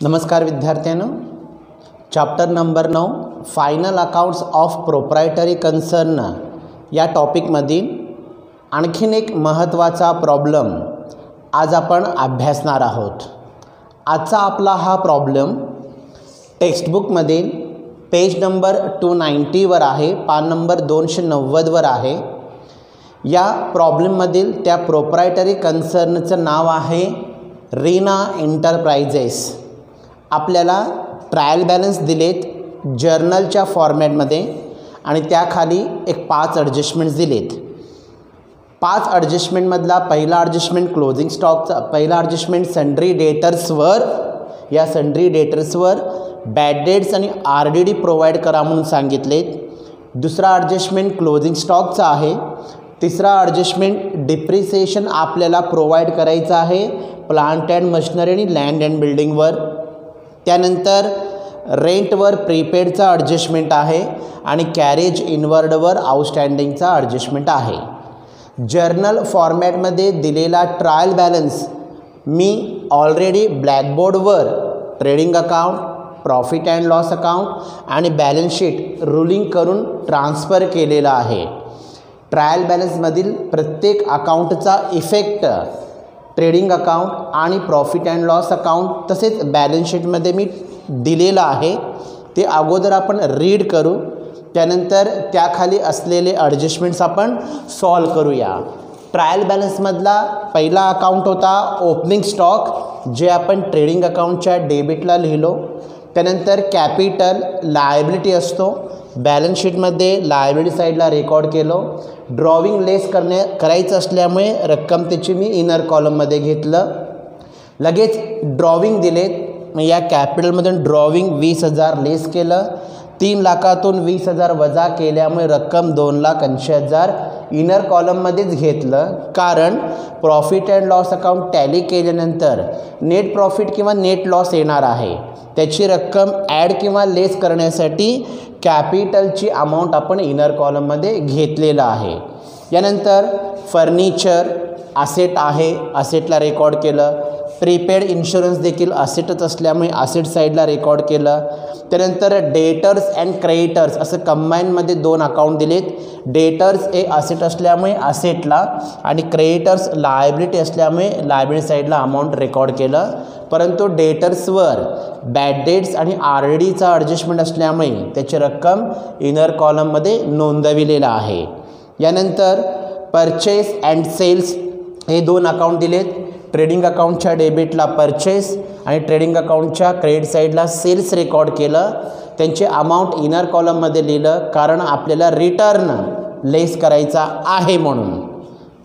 नमस्कार विद्यार्थ्यांनो, chapter number 9 final accounts of proprietary concern या टॉपिकमधील आणखीन एक महत्त्वाचा प्रॉब्लेम आज आपण अभ्यासणार आहोत। आजचा आपला हा प्रॉब्लेम टेक्स्टबुकमधील पेज नंबर 290 वर आहे, पान नंबर 290 वर आहे। या प्रॉब्लेममधील त्या प्रोप्रायटरी कन्सर्नचं नाव आहे रीना एंटरप्राइजेस। आपल्याला ट्रायल बॅलन्स दिलेत जर्नलच्या फॉर्मॅटमध्ये आणि त्याखाली एक 5 ॲडजस्टमेंट्स दिलेत। 5 ॲडजस्टमेंटमधला पहिला ॲडजस्टमेंट क्लोजिंग स्टॉकचा, पहिला ॲडजस्टमेंट सन्ड्री डेटर्सवर, या सन्ड्री डेटर्सवर बॅड डेट्स आणि RDD प्रोव्हाइड करा म्हणून सांगितलेत। दुसरा ॲडजस्टमेंट क्लोजिंग स्टॉकचा आहे। तिसरा ॲडजस्टमेंट डिप्रिसिएशन आपल्याला प्रोव्हाइड करायचं आहे प्लांट अँड मशिनरी आणि लँड अँड बिल्डिंगवर। त्यानंतर रेंटवर प्रीपेडचा ॲडजस्टमेंट आहे आणि कॅरेज इनवर्डवर आउटस्टँडिंगचा ॲडजस्टमेंट आहे। जर्नल फॉर्मॅटमध्ये दिलेला ट्रायल बॅलन्स मी ऑलरेडी ब्लॅकबोर्डवर trading account, profit and loss account आणि बॅलन्स शीट रुलिंग करून ट्रान्सफर केलेला आहे। ट्रायल बॅलन्समधील प्रत्येक अकाउंटचा इफेक्ट ट्रेडिंग अकाउंट आणि प्रॉफिट अँड लॉस अकाउंट तसेच बॅलन्स शीटमध्ये मी दिलेलं आहे, ते अगोदर आपण रीड करू, त्यानंतर त्याखाली असलेले ॲडजस्टमेंट्स आपण सॉल्व करूया। ट्रायल बॅलन्समधला पहिला अकाउंट होता ओपनिंग स्टॉक, जे आपण ट्रेडिंग अकाउंटच्या डेबिटला लिहिलो। त्यानंतर कॅपिटल लायबिलिटी असतो, बॅलन्स शीटमध्ये लायबिलिटी साईडला रेकॉर्ड केलो। ड्रॉविंग लेस करायचं असल्यामुळे रक्कम त्याची मी इनर कॉलममध्ये घेतलं। लगेच ड्रॉविंग दिलेत, या कॅपिटलमधून ड्रॉविंग 20,000 लेस केलं। 3 लाखातून 20,000 वजा केल्यामुळे रक्कम 2,80,000 इनर कॉलममध्येच घेतलं, कारण profit and loss account tally केल्यानंतर नेट प्रॉफिट किंवा नेट लॉस येणार आहे, त्याची रक्कम ॲड किंवा लेस करण्यासाठी कॅपिटलची अमाऊंट आपण इनर कॉलममध्ये घेतलेलं आहे। यानंतर फर्निचर असेट आहे, असेटला रेकॉर्ड केलं। प्रीपेड इन्शुरन्स देखील असेटच असल्यामुळे असेट साईडला रेकॉर्ड केलं। त्यानंतर डेटर्स अँड क्रेडिटर्स असं कंबाईनमध्ये 2 अकाउंट दिलेत। डेटर्स हे असेट असल्यामुळे असेटला आणि क्रेडिटर्स लायबिलिटी असल्यामुळे लायबिलिटी साईडला अमाऊंट रेकॉर्ड केलं, परंतु डेटर्सवर बॅड डेट्स आणि RDDचा ॲडजस्टमेंट असल्यामुळे त्याची रक्कम इनर कॉलममध्ये नोंदविलेला आहे। यानंतर परचेस अँड सेल्स हे 2 अकाउंट दिलेत। ट्रेडिंग अकाउंटच्या डेबिटला परचेस आणि ट्रेडिंग अकाउंटच्या क्रेडिट साईडला सेल्स रेकॉर्ड केलं, त्यांचे अमाऊंट इनर कॉलममध्ये लिहिलं, कारण आपल्याला रिटर्न लेस करायचा आहे म्हणून।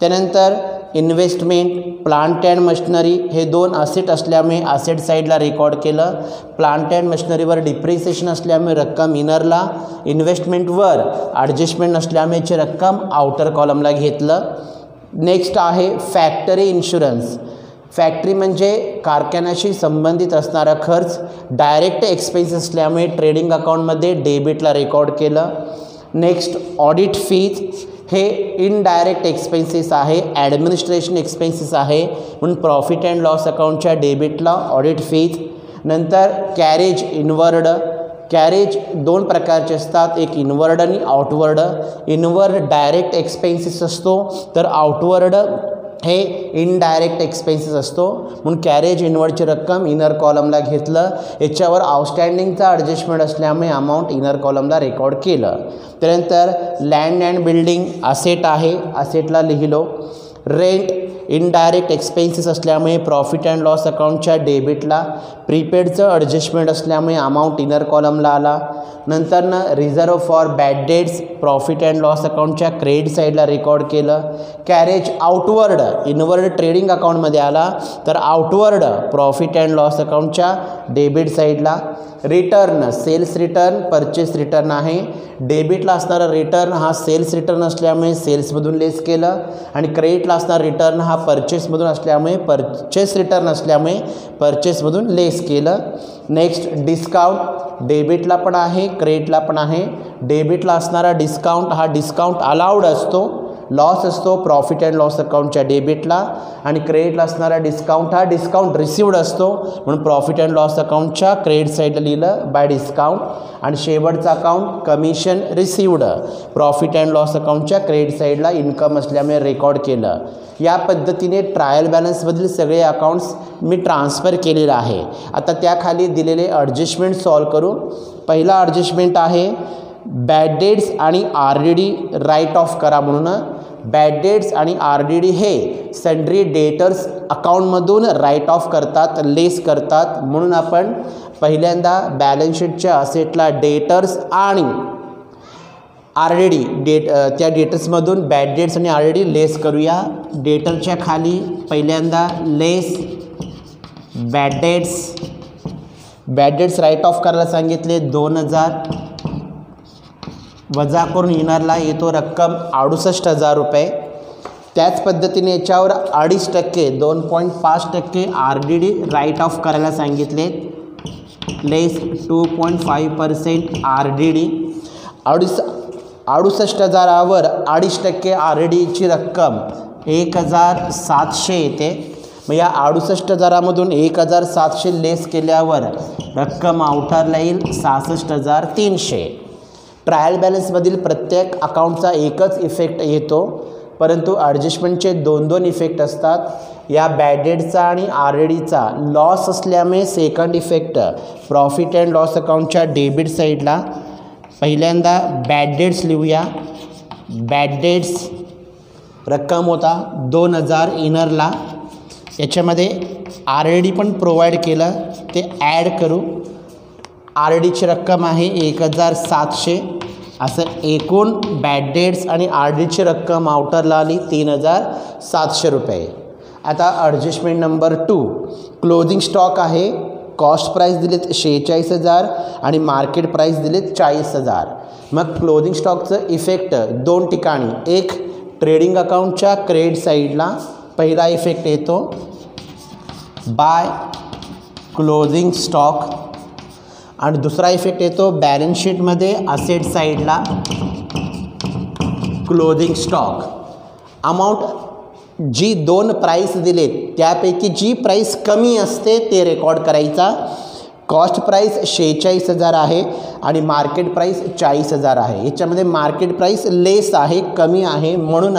त्यानंतर इन्व्हेस्टमेंट, प्लांट अँड मशिनरी हे 2 असेट असल्यामुळे असेट साईडला रेकॉर्ड केलं। प्लांट अँड मशिनरीवर डिप्रिसिएशन असल्यामुळे रक्कम इनरला, इन्व्हेस्टमेंटवर ॲडजस्टमेंट नसल्यामुळेची रक्कम आउटर कॉलमला घेतलं। नेक्स्ट आहे फॅक्टरी इन्शुरन्स। फॅक्टरी म्हणजे कारखान्याशी संबंधित असणारा खर्च, डायरेक्ट एक्सपेन्स असल्यामुळे ट्रेडिंग अकाउंटमध्ये डेबिटला रेकॉर्ड केलं। नेक्स्ट ऑडिट फीज हे इनडायरेक्ट एक्सपेन्सेस आहे, ॲडमिनिस्ट्रेशन एक्सपेन्सेस आहे, म्हणून प्रॉफिट अँड लॉस अकाउंटच्या डेबिटला ऑडिट फीज। नंतर कॅरेज इनवर्ड, कॅरेज 2 प्रकारचे असतात, एक इनवर्ड आणि आउटवर्ड। इनवर्ड डायरेक्ट एक्सपेन्सेस असतो, तर आउटवर्ड हे इनडायरेक्ट एक्सपेन्सेस असतो, म्हणून कॅरेज इनवर्डची रक्कम इनर कॉलमला घेतलं। याच्यावर आउटस्टँडिंगचा ॲडजस्टमेंट असल्यामुळे अमाऊंट इनर कॉलमला रेकॉर्ड केलं। त्यानंतर लँड अँड बिल्डिंग असेट आहे, असेटला लिहिलो। रेंट इनडायरेक्ट एक्सपेन्सेस असल्यामुळे प्रॉफिट अँड लॉस अकाउंटच्या डेबिटला, प्रीपेडचं ॲडजस्टमेंट असल्यामुळे अमाऊंट इनर कॉलमला आला। नंतरनं reserve for bad debts profit and loss अकाउंटच्या क्रेडिट साईडला रेकॉर्ड केलं। कॅरेज आउटवर्ड, इनवर्ड ट्रेडिंग अकाउंटमध्ये आला, तर आउटवर्ड प्रॉफिट अँड लॉस अकाउंटच्या डेबिट साईडला। Return sales return, purchase return आहे। डेबिटला असणारा रिटर्न हा सेल्स रिटर्न असल्यामुळे सेल्समधून लेस केलं, आणि क्रेडिटला असणारा रिटर्न हा परचेसमधून असल्यामुळे परचेस रिटर्न असल्यामुळे परचेसमधून लेस केलं। नेक्स्ट डिस्काउंट, डेबिटला पण आहे क्रेडिटला पण आहे। डेबिटला असणारा डिस्काउंट हा डिस्काउंट अलाउड असतो, लॉस असतो प्रॉफिट अँड लॉस अकाउंटच्या डेबिटला आणि क्रेडिटला असणारा डिस्काउंट हा डिस्काउंट रिसिव्ड असतो, म्हणून प्रॉफिट अँड लॉस अकाउंटच्या क्रेडिट साईडला लिहिलं बाय डिस्काउंट आणि शेवटचा account commission received profit and loss अकाउंटच्या क्रेडिट साईडला इन्कम असल्यामुळे रेकॉर्ड केलं. या पद्धतीने ट्रायल बॅलन्समधील सगळे अकाउंट्स मी ट्रान्सफर केलेलं आहे. आता त्याखाली दिलेले ॲडजस्टमेंट सॉल्व करू. पहिला ॲडजस्टमेंट आहे बॅड डेट्स आणि RDD राईट ऑफ करा म्हणून. बॅड डेट्स आणि RDD हे सन्ड्री डेटर्स अकाउंटमधून राईट ऑफ करतात, लेस करतात, म्हणून आपण पहिल्यांदा बॅलन्स शीटच्या असेटला डेटर्स आणि RDD त्या डेटर्समधून बॅड डेट्स आणि RDD लेस करूया. डेटरच्या खाली पहिल्यांदा लेस बॅड डेट्स राईट ऑफ करायला सांगितले 2000 वजा करून येणारला येतो रक्कम 68,000 रुपये. त्याच पद्धतीने याच्यावर 2.5% 2.5% RDD राईट ऑफ करायला सांगितले, लेस 2.5% RDD. 68,000वर 2.5% RDDची रक्कम 1,700 येते. मग या 68,000मधून 1,700 लेस केल्यावर रक्कम आउटरला येईल 66,300. ट्रायल बॅलन्समधील प्रत्येक अकाउंटचा एकच इफेक्ट येतो, परंतु ॲडजस्टमेंटचे 2 इफेक्ट असतात. या बॅड डेटचा आणि RDDचा लॉस असल्यामुळे second effect profit and loss अकाउंटच्या डेबिट साईडला पहिल्यांदा बॅड डेट्स लिहूया. बॅड डेट्स रक्कम होता 2,000 इनरला. याच्यामध्ये RDD पण प्रोव्हाइड केलं, ते ॲड करू. RDDची रक्कम आहे 1,700. असं एकूण बॅड डेट्स आणि RDDची रक्कम आउटरला आली 3,700 रुपये. आता ॲडजस्टमेंट नंबर 2 क्लोजिंग स्टॉक आहे. कॉस्ट प्राईस दिलेत 46,000 आणि मार्केट प्राईस दिलेत 40,000. मग क्लोजिंग स्टॉकचं इफेक्ट 2 ठिकाणी. एक ट्रेडिंग अकाउंटच्या क्रेडिट साईडला पहिला इफेक्ट येतो बाय क्लोजिंग स्टॉक आणि दुसरा इफेक्ट येतो बॅलन्स शीटमध्ये असेट साईडला क्लोजिंग स्टॉक. अमाऊंट जी 2 प्राईस दिलेत त्यापैकी जी प्राईस कमी असते ते रेकॉर्ड करायचा. कॉस्ट प्राईस 46,000 आहे आणि मार्केट प्राईस 40,000 आहे. याच्यामध्ये मार्केट प्राईस लेस आहे, कमी आहे, म्हणून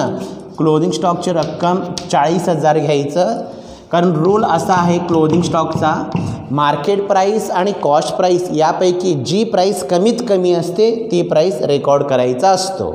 क्लोजिंग स्टॉकची रक्कम 40,000 घ्यायचं. कारण रूल असा आहे क्लोजिंग स्टॉकचा, मार्केट प्राईस आणि कॉस्ट प्राईस यापैकी जी प्राईस कमीत कमी असते ती प्राईस रेकॉर्ड करायचा असतो.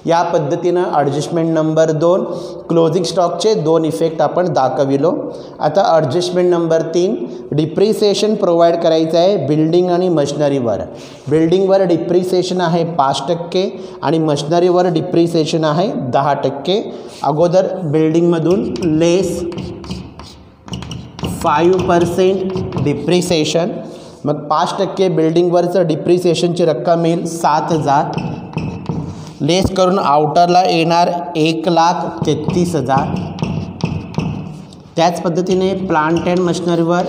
या पद्धतीनं ॲडजस्टमेंट नंबर 2 क्लोजिंग स्टॉकचे 2 इफेक्ट आपण दाखविलो. आता ॲडजस्टमेंट नंबर 3 डिप्रिसिएशन प्रोव्हाइड करायचं आहे बिल्डिंग आणि मशिनरीवर. बिल्डिंगवर डिप्रिसिएशन आहे 5% आणि मशिनरीवर डिप्रिसिएशन आहे 10%. अगोदर बिल्डिंगमधून लेस 5% डिप्रिसिएशन, मग 5% बिल्डिंगवरचं डिप्रिसिएशनची रक्कम येईल 7,000. लेस करून आउटरला येणार 1,33,000. त्याच पद्धतीने प्लांट अँड मशिनरीवर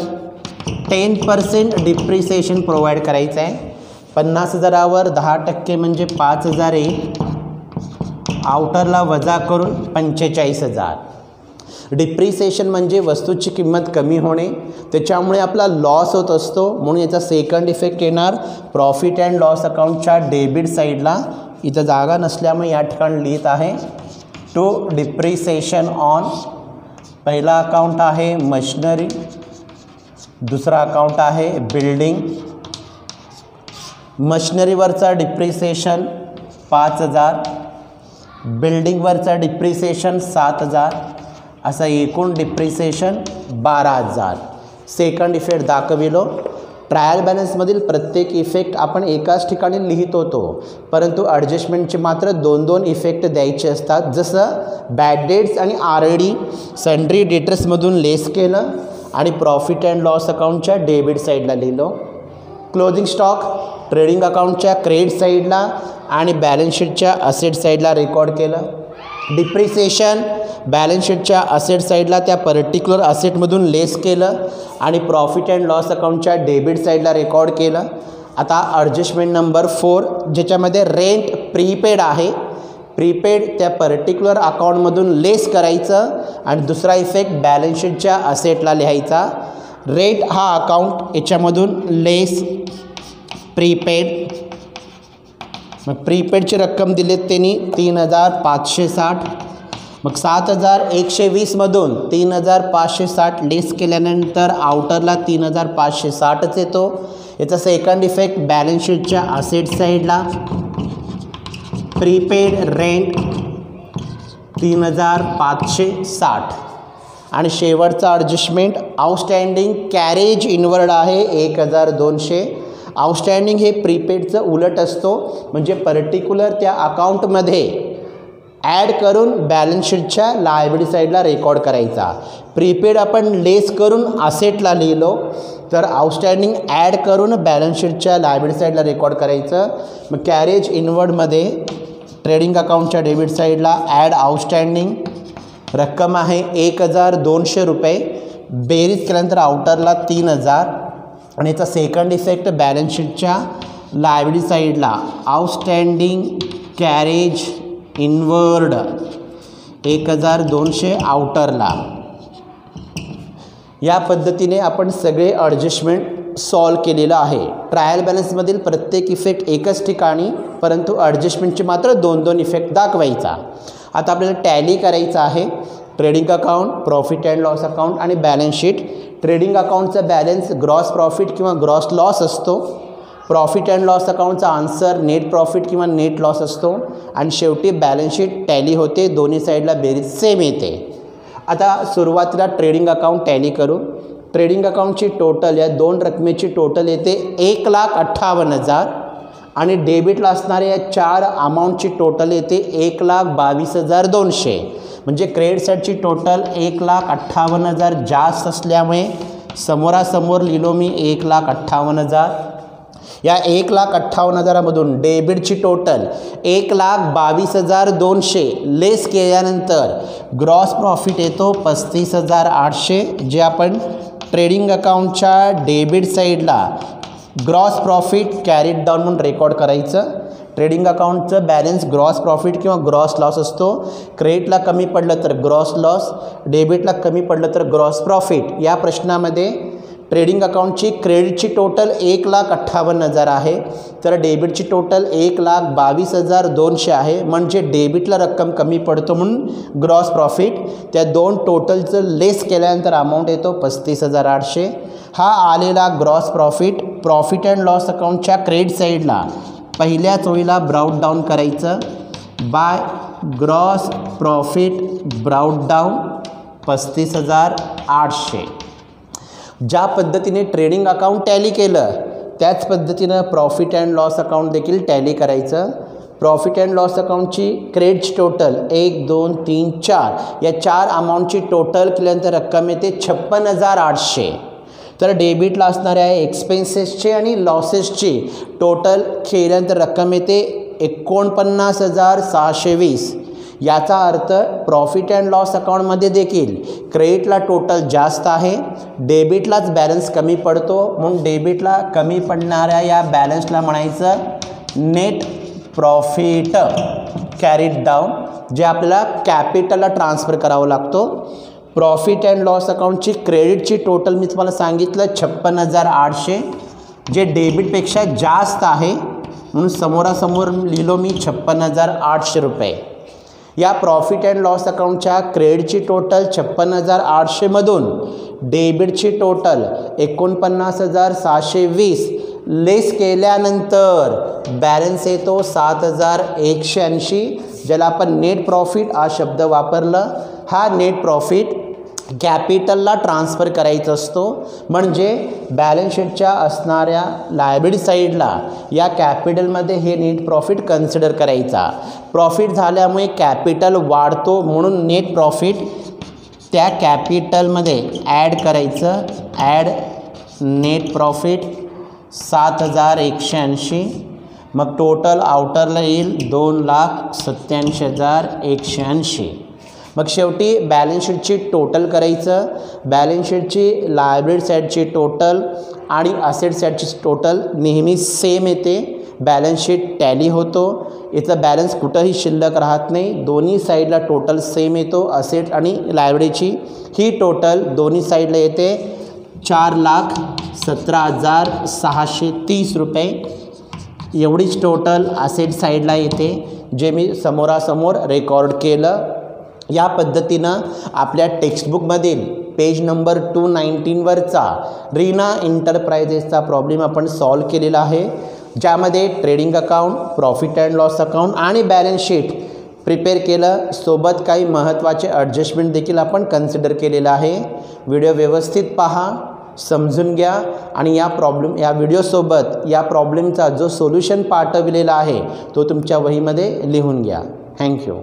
10% डिप्रिसिएशन प्रोव्हाइड करायचं आहे. 50,000वर 10% म्हणजे 5,000 येईल. आउटरला वजा करून 45,000. डिप्रिसिएशन म्हणजे वस्तूची किंमत कमी होणे, त्याच्यामुळे आपला लॉस होत असतो, म्हणून याचा सेकंड इफेक्ट येणार प्रॉफिट अँड लॉस अकाउंटच्या डेबिट साईडला. इथं जागा नसल्यामुळे या ठिकाणी लिहित आहे टू डिप्रिसिएशन ऑन. पहिला अकाउंट आहे मशिनरी, दुसरा अकाउंट आहे बिल्डिंग. मशिनरीवरचा डिप्रिसिएशन 5,000, बिल्डिंगवरचा डिप्रिसिएशन 7,000, असं एकूण डिप्रिसिएशन 12,000. सेकंड इफेक्ट दाखविलो. ट्रायल बॅलन्समधील प्रत्येक इफेक्ट आपण एकाच ठिकाणी लिहित होतो, परंतु ॲडजस्टमेंटचे मात्र 2 इफेक्ट द्यायचे असतात. जसं बॅड डेट्स आणि RDD सन्ड्री डेटर्समधून लेस केलं आणि प्रॉफिट अँड लॉस अकाउंटच्या डेबिट साईडला लिहिलो. क्लोजिंग स्टॉक ट्रेडिंग अकाउंटच्या क्रेडिट साईडला आणि बॅलन्स शीटच्या असेट साईडला रेकॉर्ड केलं. डिप्रिसिएशन बॅलन्स शीटच्या असेट साईडला त्या पर्टिक्युलर असेटमधून लेस केलं आणि प्रॉफिट अँड लॉस अकाउंटच्या डेबिट साईडला रेकॉर्ड केलं. आता ॲडजस्टमेंट नंबर 4 ज्याच्यामध्ये रेंट प्रीपेड आहे. प्रीपेड त्या पर्टिक्युलर अकाउंटमधून लेस करायचं आणि दुसरा इफेक्ट बॅलन्स शीटच्या असेटला लिहायचा. रेट हा अकाउंट याच्यामधून लेस प्रीपेड. मग प्रीपेडची रक्कम दिलीत त्यांनी 3560. मग 7120मधून 3560 लेस केल्यानंतर आउटरला 3560च येतो. याचा सेकंड इफेक्ट बॅलन्स शीटच्या असेट साईडला प्रीपेड रेंट 3560 आणि शेवटचा ॲडजस्टमेंट आउटस्टँडिंग कॅरेज इनवर्ड आहे 1200. आउटस्टँडिंग हे प्रीपेडचं उलट असतो, म्हणजे पर्टिक्युलर त्या अकाउंटमध्ये ॲड करून बॅलन्स शीटच्या लायबिलिटी साईडला रेकॉर्ड करायचा. प्रीपेड आपण लेस करून असेटला लिहिलो तर आउटस्टँडिंग ॲड करून बॅलन्स शीटच्या लायबिलिटी साईडला रेकॉर्ड करायचं. मग कॅरेज इनवर्डमध्ये ट्रेडिंग अकाउंटच्या डेबिट साईडला ॲड आउटस्टँडिंग रक्कम आहे 1200 रुपये. बेरीज केल्यानंतर आउटरला 3000 आणि याचा सेकंड इफेक्ट बॅलन्स शीटच्या लायबिलिटी साईडला आउटस्टँडिंग कॅरेज इनवर्ड 1200 आउटरला. या पद्धतीने आपण सगळे ॲडजस्टमेंट सॉल्व केलेलं आहे. ट्रायल बॅलन्समधील प्रत्येक इफेक्ट एकच ठिकाणी, परंतु ॲडजस्टमेंटचे मात्र 2-2 इफेक्ट दाखवायचा. आता आपल्याला टॅली करायचं आहे. Trading account, profit and loss account आणि बॅलन्स शीट. ट्रेडिंग अकाउंटचा बॅलन्स ग्रॉस प्रॉफिट किंवा ग्रॉस लॉस असतो. प्रॉफिट अँड लॉस अकाउंटचा आन्सर नेट प्रॉफिट किंवा नेट लॉस असतो. आणि शेवटी बॅलन्स शीट टॅली होते, दोन्ही साईडला बेरीज सेम येते. आता सुरुवातीला ट्रेडिंग अकाउंट टॅली करू. ट्रेडिंग अकाउंटची टोटल या दोन रकमेची टोटल येते 1,58,000 आणि डेबिटला असणाऱ्या या 4 अमाऊंटची टोटल येते 1,22,200. म्हणजे क्रेडिट साईडची टोटल 1,58,000 जास्त असल्यामुळे समोरासमोर लिहिलो मी 1,58,000. या 1,58,000मधून डेबिटची टोटल 1,22,200 लेस केल्यानंतर ग्रॉस प्रॉफिट येतो 35,800. जे आपण ट्रेडिंग अकाउंटच्या डेबिट साईडला ग्रॉस प्रॉफिट कॅरीड डाऊन म्हणून रेकॉर्ड करायचं. ट्रेडिंग अकाउंटचं बॅलन्स ग्रॉस प्रॉफिट किंवा ग्रॉस लॉस असतो. क्रेडिटला कमी पडलं तर ग्रॉस लॉस, डेबिटला कमी पडलं तर ग्रॉस प्रॉफिट. या प्रश्नामध्ये ट्रेडिंग अकाउंटची क्रेडिटची टोटल 1,58,000 आहे, तर डेबिटची टोटल 1,22,200 आहे. म्हणजे डेबिटला रक्कम कमी पडतो म्हणून ग्रॉस प्रॉफिट. त्या दोन टोटलचं लेस केल्यानंतर अमाऊंट येतो 35,800. हा आलेला gross profit profit and loss अकाउंटच्या क्रेडिट साईडला पहिल्याच ओळीला ब्राउट डाऊन करायचं. By gross profit brought down 35,800. ज्या पद्धतीने ट्रेडिंग अकाउंट टॅली केलं त्याच पद्धतीनं प्रॉफिट अँड लॉस अकाउंट देखील टॅली करायचं. प्रॉफिट अँड लॉस अकाउंटची क्रेडिटची टोटल 1, 2, 3, 4 या 4 अमाऊंटची टोटल केल्यानंतर रक्कम येते 56,800. तर डेबिटला असणाऱ्या एक्सपेन्सेसची आणि लॉसेसची टोटल केल्यानंतर रक्कम येते 49,620. याचा अर्थ प्रॉफिट अँड लॉस अकाउंटमध्ये देखील क्रेडिटला टोटल जास्त आहे, डेबिटलाच बॅलन्स कमी पडतो. म्हणून डेबिटला कमी पडणाऱ्या या बॅलन्सला म्हणायचं नेट प्रॉफिट कॅरीड डाऊन, जे आपल्याला कॅपिटलला ट्रान्सफर करावं लागतो. प्रॉफिट अँड लॉस अकाउंटची क्रेडिटची टोटल मी तुम्हाला सांगितलं 56,800, जे डेबिटपेक्षा जास्त आहे म्हणून समोरासमोर लिहिलो मी 56,800 रुपये. या प्रॉफिट अँड लॉस अकाउंटच्या क्रेडिटची टोटल 56,800मधून डेबिटची टोटल 49,620 लेस केल्यानंतर बॅलन्स येतो 7,180, ज्याला आपण नेट प्रॉफिट हा शब्द वापरलं. हा नेट प्रॉफिट कॅपिटलला ट्रान्सफर करायचा असतो. म्हणजे बॅलन्स शीटच्या असणाऱ्या लायबिलिटी साईडला या कॅपिटलमध्ये हे नेट प्रॉफिट कन्सिडर करायचा. प्रॉफिट झाल्यामुळे कॅपिटल वाढतो म्हणून नेट प्रॉफिट त्या कॅपिटलमध्ये ॲड करायचं. Add net profit 7,180. मग टोटल आउटरला येईल 2,87,180. मग शेवटी बॅलन्स शीटची टोटल करायचं. बॅलन्स शीटची लायबिलिटी साईडची टोटल आणि असेट साईडची टोटल नेहमी सेम येते. बॅलन्स शीट टॅली होतो. याचा बॅलन्स कुठंही शिल्लक राहत नाही. दोन्ही साईडला टोटल सेम येतो. असेट आणि लायबिलिटीची ही टोटल दोन्ही साईडला येते 4,17,630 रुपये. एवढीच टोटल असेट साईडला येते, जे मी समोरासमोर रेकॉर्ड केलं. या पद्धतीनं आपल्या टेक्स्टबुकमधील पेज नंबर 219वरचा रीना एंटरप्राइजेसचा प्रॉब्लेम आपण सॉल्व केलेला आहे, ज्यामध्ये trading account, profit and loss account आणि बॅलन्स शीट प्रिपेअर केलं. सोबत काही महत्त्वाचे ॲडजस्टमेंट देखील आपण कन्सिडर केलेलं आहे. व्हिडिओ व्यवस्थित पहा, समजून घ्या आणि या व्हिडिओसोबत या प्रॉब्लेमचा जो सोल्युशन पाठविलेला आहे तो तुमच्या वहीमध्ये लिहून घ्या. थँक्यू.